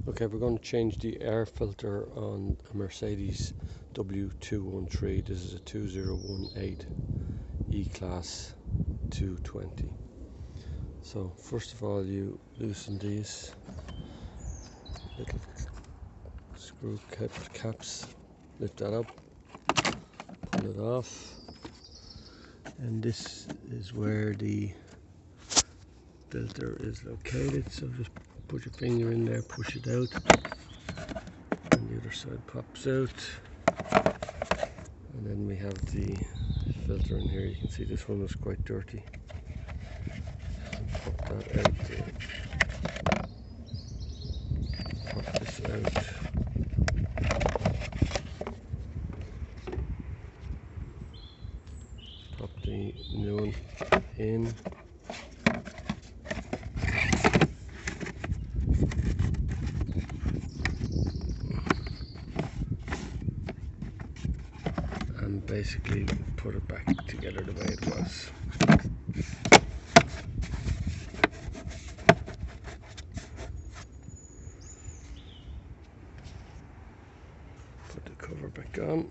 Okay, we're going to change the air filter on a Mercedes W213. This is a 2018 E-Class 220. So first of all, you loosen these little screw caps, lift that up, pull it off, and this is where the filter is located. So just put your finger in there, push it out, and the other side pops out. And then we have the filter in here. You can see this one was quite dirty. Pop that out there. Pop this out. Pop the new one in. And basically put it back together the way it was. Put the cover back on.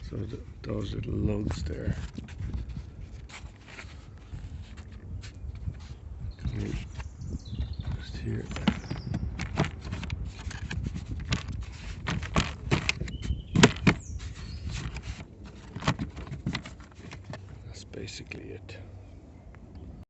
So those little lugs there come in just here. That's basically it.